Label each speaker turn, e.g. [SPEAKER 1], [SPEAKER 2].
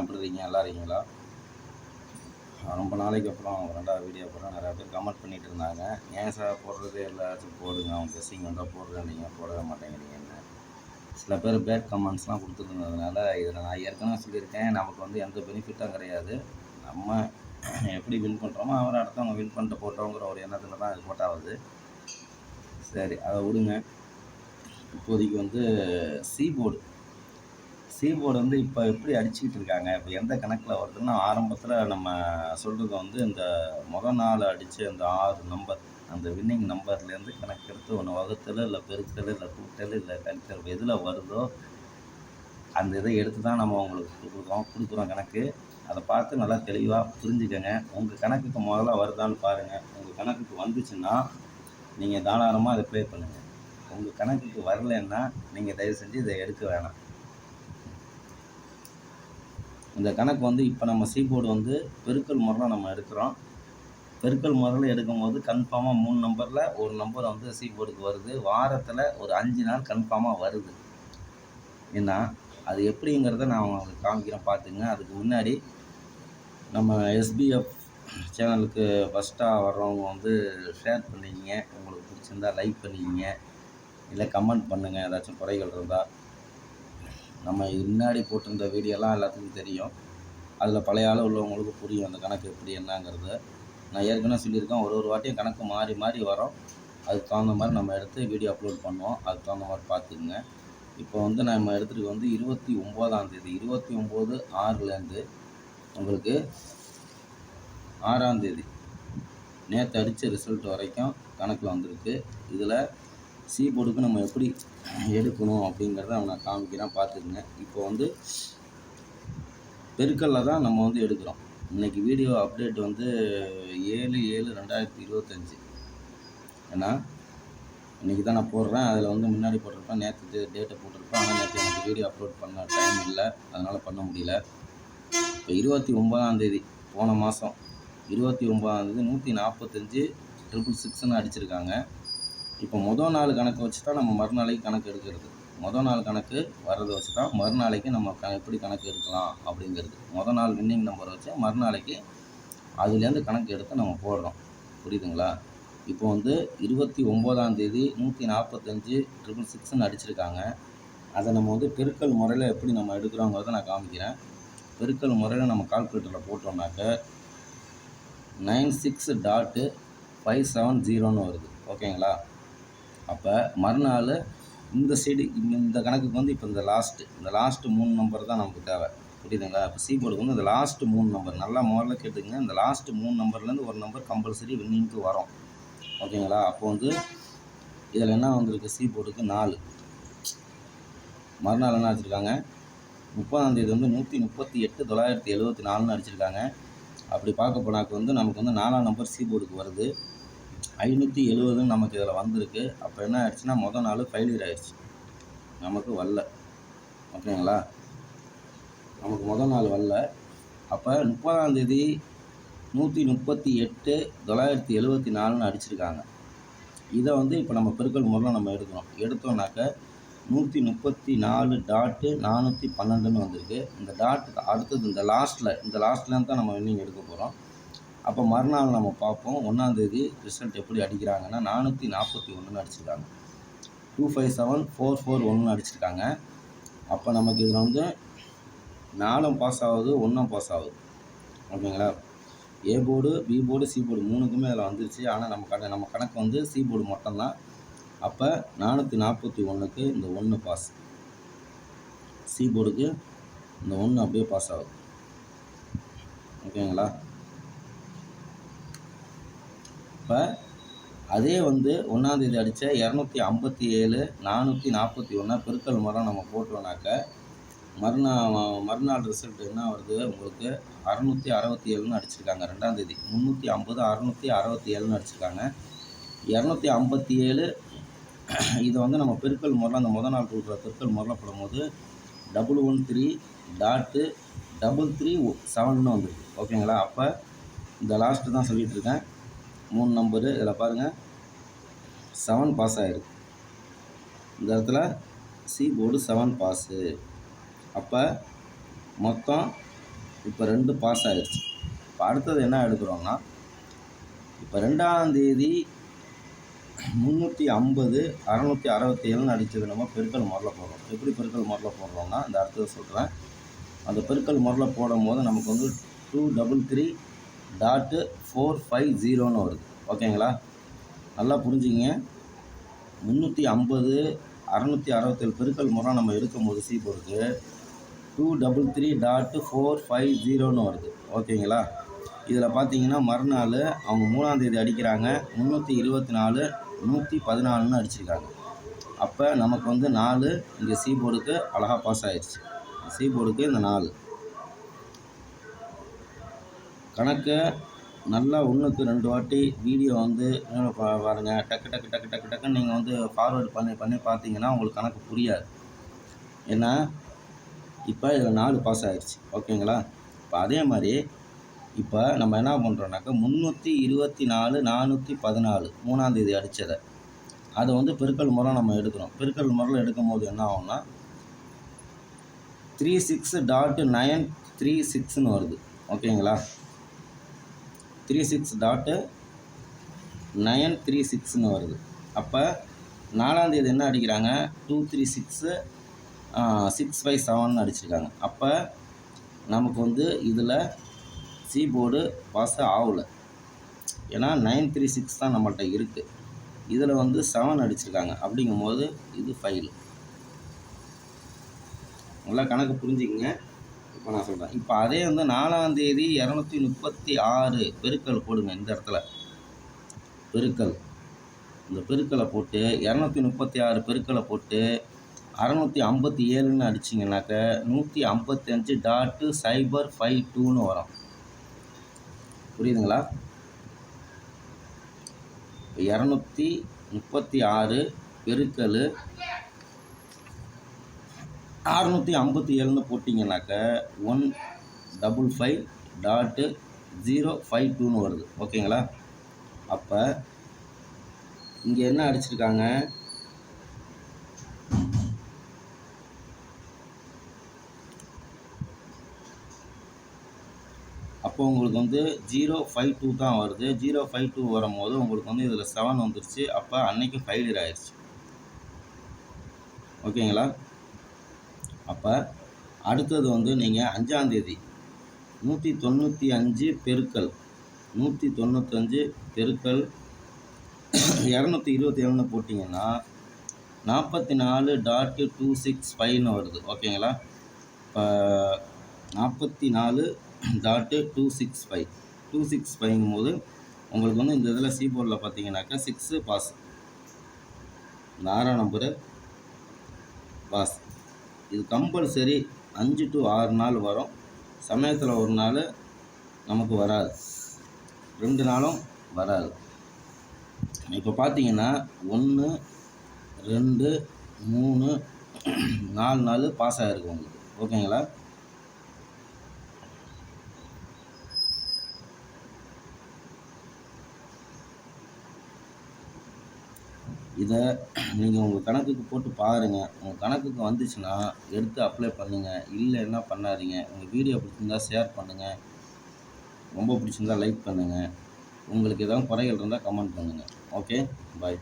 [SPEAKER 1] எப்படி இருக்கீங்க? நல்லா இருக்கீங்களா? ரொம்ப நாளைக்கு அப்புறம் 2வது வீடியோ போடுறேன். நிறையா பேர் கமெண்ட் பண்ணிகிட்டு இருந்தாங்க, ஏன் சார் போடுறதே எல்லாச்சும் போடுங்க, அவங்க கெஸ்ஸிங் வந்தால் போடுறேன், நீங்கள் போடவே மாட்டேங்கிறீங்கன்னு. சில பேர் பேட் கமெண்ட்ஸ்லாம் கொடுத்துருந்ததுனால இதில் நான் ஏற்கனவே சொல்லியிருக்கேன், நமக்கு வந்து எந்த பெனிஃபிட்டும் கிடையாது. நம்ம எப்படி வின் பண்ணுறோமோ அவரை அடுத்தவங்க வின் பண்ணிட்டு போட்டோங்கிற ஒரு எண்ணத்தில் தான் இது போட்டாவது. சரி, அதை விடுங்க. இப்போதைக்கு வந்து சீபோர்டு வந்து இப்போ எப்படி அடிச்சுக்கிட்டு இருக்காங்க, இப்போ எந்த கணக்கில் வருதுன்னா, ஆரம்பத்தில் நம்ம சொல்கிறது வந்து இந்த நாள் அடித்த அந்த 6 நம்பர், அந்த வின்னிங் நம்பர்லேருந்து கணக்கெடுத்து ஒன்று வகுத்தல் இல்லை பெருக்கல் இல்லை கூட்டல் இல்லை கழித்தல் எதில் வருதோ அந்த இதை எடுத்து தான் நம்ம உங்களுக்கு கொடுக்குறோம் கணக்கு. அதை பார்த்து நல்லா தெளிவாக புரிஞ்சுக்கங்க. உங்கள் கணக்குக்கு முதல்ல வருதான்னு பாருங்கள். உங்கள் கணக்குக்கு வந்துச்சுன்னா நீங்கள் தாராளமாக அதை ப்ளே பண்ணுங்கள். உங்கள் கணக்குக்கு வரலைன்னா நீங்கள் தயவு செஞ்சு இதை எடுக்க வேணாம். இந்த கணக்கு வந்து இப்போ நம்ம சீபோர்டு வந்து பெருக்கல் முறையில் நம்ம எடுக்கிறோம். பெருக்கல் முறையில் எடுக்கும்போது கன்ஃபார்மாக 3 நம்பரில் ஒரு நம்பர் வந்து சீபோர்டுக்கு வருது. வாரத்தில் ஒரு 5 நாள் கன்ஃபார்மாக வருது. ஏன்னா அது எப்படிங்கிறத நான் உங்களுக்கு காமிக்கிறேன், பார்த்துங்க. அதுக்கு முன்னாடி நம்ம எஸ்பிஎஃப் சேனலுக்கு ஃபஸ்ட்டாக வர்றவங்க வந்து ஷேர் பண்ணிக்கிங்க, உங்களுக்கு பிடிச்சிருந்தா லைக் பண்ணிக்கிங்க, இல்லை கமெண்ட் பண்ணுங்கள் ஏதாச்சும் குறைகள் இருந்தால். நம்ம முன்னாடி போட்டிருந்த வீடியோலாம் எல்லாத்துக்கும் தெரியும். அதில் பழைய ஆள் உள்ளவங்களுக்கு புரியும் அந்த கணக்கு எப்படி என்னங்கிறது. நான் ஏற்கனவே சொல்லியிருக்கேன், ஒரு வாட்டியும் கணக்கு மாறி மாறி வரும். அதுக்கு தகுந்த மாதிரி நம்ம எடுத்து வீடியோ அப்லோட் பண்ணுவோம். அதுக்கு தகுந்த மாதிரி பார்த்துக்குங்க. இப்போ வந்து நம்ம எடுத்துகிட்டு வந்து 29ஆம் தேதி 29/6லேருந்து உங்களுக்கு 6ஆம் தேதி நேற்று அடித்த ரிசல்ட் வரைக்கும் கணக்கில் வந்திருக்கு. இதில் சீபோர்டுக்கு நம்ம எப்படி எடுக்கணும் அப்படிங்கிறத நான் காமிக்கிறேன், பார்த்துக்குங்க. இப்போ வந்து பெருக்கல்ல தான் நம்ம வந்து எடுக்கிறோம். இன்றைக்கி வீடியோ அப்டேட் வந்து 7/7/2025. ஏன்னா இன்றைக்கி தான் நான் போடுறேன். அதில் வந்து முன்னாடி போட்டிருப்பேன், நேற்று டேட்டை போட்டிருப்பேன். ஆனால் நேற்று எனக்கு வீடியோ அப்லோட் பண்ண டைம் இல்லை, அதனால் பண்ண முடியல. இப்போ 29ஆம் தேதி போன மாதம் 29ஆம் தேதி 145/666ன்னு அடிச்சிருக்காங்க. இப்போ நாள் கணக்கு வச்சு தான் நம்ம மறுநாளைக்கு கணக்கு எடுக்கிறது. நாள் கணக்கு வர்றதை வச்சு தான் மறுநாளைக்கு நம்ம எப்படி கணக்கு எடுக்கலாம் அப்படிங்கிறது. நாள் வின்னிங் நம்பரை வச்சு மறுநாளைக்கு அதுலேருந்து கணக்கு எடுத்து நம்ம போடுறோம். புரியுதுங்களா? இப்போ வந்து 29ஆம் தேதி 145/666ன்னு அடிச்சிருக்காங்க. அதை நம்ம வந்து பெருக்கல் முறையில் எப்படி நம்ம எடுக்கிறோங்கிறத நான் காமிக்கிறேன். பெருக்கல் முறையில் நம்ம கால்குலேட்டரில் போட்டோம்னாக்க 96.570ன்னு வருது. ஓகேங்களா? அப்போ மறுநாள் இந்த சைடு இந்த கணக்குக்கு வந்து இப்போ இந்த லாஸ்ட்டு 3 நம்பர் தான் நமக்கு தேவை. புரியுதுங்களா? இப்போ சீபோர்டுக்கு வந்து இந்த லாஸ்ட்டு 3 நம்பர் நல்லா முதல்ல கேட்டுங்க. இந்த லாஸ்ட்டு 3 நம்பர்லேருந்து ஒரு நம்பர் கம்பல்சரி வின்னிங்க்கு வரும். ஓகேங்களா? அப்போ வந்து இதில் என்ன வந்திருக்கு, சீபோர்டுக்கு 4. மறுநாள் என்ன அடிச்சிருக்காங்க, 30ஆம் தேதி வந்து 138/974ன்னு அடிச்சிருக்காங்க. அப்படி பார்க்க போனாக்க வந்து நமக்கு வந்து 4ஆம் நம்பர் சீபோர்டுக்கு வருது. 570ன்னு நமக்கு இதில் வந்திருக்கு. அப்போ என்ன ஆயிடுச்சுன்னா நாள் ஃபெயிலியர் ஆயிடுச்சு, நமக்கு வரல. ஓகேங்களா? நமக்கு நாள் வரல. அப்போ 30ஆம் தேதி 138/974ன்னு அடிச்சிருக்காங்க. இதை வந்து இப்போ நம்ம பெருக்கல் முறையில் நம்ம எடுத்தோம்னாக்க 134.412ன்னு வந்திருக்கு. இந்த டாட்டுக்கு அடுத்தது இந்த லாஸ்ட்லேருந்து தான் நம்ம வின்னிங் எடுக்க போகிறோம். அப்போ மறுநாள் நம்ம பார்ப்போம் 1ஆம் தேதி ரிசல்ட் எப்படி அடிக்கிறாங்கன்னா 441ன்னு அடிச்சிருக்காங்க. 257,441ன்னு அடிச்சிருக்காங்க. அப்போ நமக்கு இதில் வந்து 4ம் பாஸ் ஆகுது, 1ம் பாஸ் ஆகுது. ஓகேங்களா? A board, B board, C board 3க்குமே அதில் வந்துருச்சு. ஆனால் நம்ம கணக்கு வந்து சி போர்டு மட்டும்தான். அப்போ 441க்கு இந்த 1 பாஸ், சி போர்டுக்கு இந்த 1 அப்படியே பாஸ் ஆகுது. ஓகேங்களா? இப்போ அதே வந்து 1ஆம் தேதி அடித்த 257,441 பெருக்கல் முறை நம்ம போட்டோம்னாக்க மறுநாள் ரிசல்ட் என்ன வருது, உங்களுக்கு 667ன்னு அடிச்சிருக்காங்க. 2ஆம் தேதி 350 667ன்னு அடிச்சிருக்காங்க. 257 இதை வந்து நம்ம பெருக்கல் முறையில் அந்த நாள் கொடுக்குற பெருக்கல் முறையில் போடும்போது 113.337ன்னு வந்துருக்கு. ஓகேங்களா? அப்போ இந்த லாஸ்ட்டு தான் சொல்லிகிட்ருக்கேன். 3 நம்பரு இதில் பாருங்கள், 7 பாஸ் ஆகிருக்கு. இந்த இடத்துல சி போர்டு 7 பாஸு. அப்போ மொத்தம் இப்போ 2 பாஸ் ஆகிடுச்சு. இப்போ அடுத்தது என்ன எடுக்கிறோம்னா, இப்போ 2ஆம் தேதி 350 667ன்னு அடித்தது நம்ம பெருக்கல் முறையில் போடுறோம். எப்படி பெருக்கல் முறையில் போடுறோம்னா, இந்த அடுத்தது சொல்கிறேன். அந்த பெருக்கல் முறையில் போடும்போது நமக்கு வந்து 233.450ன்னு வருது. ஓகேங்களா? நல்லா புரிஞ்சுங்க. 350 667 பெருக்கல் முறை நம்ம எடுக்கும்போது சீபோர்டுக்கு 233.450ன்னு வருது. ஓகேங்களா? இதில் பார்த்தீங்கன்னா மறுநாள் அவங்க 3ஆம் தேதி அடிக்கிறாங்க. 324 114ன்னு அடிச்சிருக்காங்க. அப்போ நமக்கு வந்து 4 இங்கே சீபோர்டுக்கு அழகாக பாஸ் ஆகிடுச்சு. சீபோர்டுக்கு இந்த 4 கணக்கை நல்லா 1க்கு 2 வாட்டி வீடியோ வந்து பாருங்கள். டக்கு டக்கு டக்கு டக்கு டக்குன்னு நீங்கள் வந்து ஃபார்வேர்டு பண்ணி பார்த்தீங்கன்னா உங்களுக்கு கணக்கு புரியாது. ஏன்னா இப்போ இதில் 4 பாஸ் ஆகிடுச்சு. ஓகேங்களா? இப்போ அதே மாதிரி இப்போ நம்ம என்ன பண்ணுறோம்னாக்கா 324 414 3ஆம் தேதி அடித்ததை அதை வந்து பெருக்கல் முறை நம்ம எடுக்கிறோம். பெருக்கல் முறையில் எடுக்கும் போது என்ன ஆகும்னா 36.936ன்னு வருது. ஓகேங்களா? 36.936ன்னு வருது. அப்போ 4ஆம் தேதி என்ன அடிக்கிறாங்க 236 657ன்னு அடிச்சிருக்காங்க. அப்போ நமக்கு வந்து இதில் சீபோர்டு பாஸ் ஆகலை. ஏன்னா 936 தான் நம்மள்கிட்ட இருக்குது. இதில் வந்து 7 அடிச்சிருக்காங்க. அப்படிங்கும்போது இது ஃபெயில். நல்லா கணக்கு புரிஞ்சுக்கங்க. இப்போ நான் சொல்கிறேன். இப்போ அதே வந்து 4ஆம் தேதி 236 பெருக்கல் போடுங்க. இந்த இடத்துல பெருக்கல், இந்த பெருக்கலை போட்டு 236 பெருக்கலை போட்டு 657ன்னு அடிச்சிங்கனாக்க 155.052ன்னு வரும். புரியுதுங்களா? 236 பெருக்கல் 657ன்னு போட்டிங்கனாக்க 155.052ன்னு வருது. ஓகேங்களா? அப்போ இங்கே என்ன அடிச்சிருக்காங்க, அப்போ உங்களுக்கு வந்து 052 தான் வருது. 052 வரும்போது உங்களுக்கு வந்து இதில் 7 வந்துருச்சு. அப்போ அன்னைக்கு ஃபெயிலியர் ஆயிடுச்சு. ஓகேங்களா? அப்போ அடுத்தது வந்து நீங்கள் 5ஆம் தேதி 195 பெருக்கல் 195 பெருக்கல் 227ன்னு போட்டிங்கன்னா 44.265ன்னு வருது. ஓகேங்களா? இப்போ 44.265 265ங்கும் போது உங்களுக்கு வந்து இந்த இதில் சீபோர்டில் பார்த்தீங்கன்னாக்கா 6 பாஸ், இந்த 6ஆம் நம்பரு பாஸ். இது கம்பல்சரி 5 to 6 நாள் வரும். சமயத்தில் ஒரு நாள் நமக்கு வராது, 2 நாளும் வராது. இப்போ பார்த்தீங்கன்னா 1 2 3 4 நாள் பாஸ் ஆகிருக்கு உங்களுக்கு. ஓகேங்களா? இதை நீங்கள் உங்கள் கணக்குக்கு போட்டு பாருங்கள். உங்கள் கணக்குக்கு வந்துச்சுன்னா எடுத்து அப்ளை பண்ணுங்கள். இல்லை என்ன பண்ணாதீங்க. உங்கள் வீடியோ பிடிச்சிருந்தா ஷேர் பண்ணுங்கள். ரொம்ப பிடிச்சிருந்தா லைக் பண்ணுங்கள். உங்களுக்கு எதாவது குறைகள் இருந்தால் கமெண்ட் பண்ணுங்கள். ஓகே, பாய்.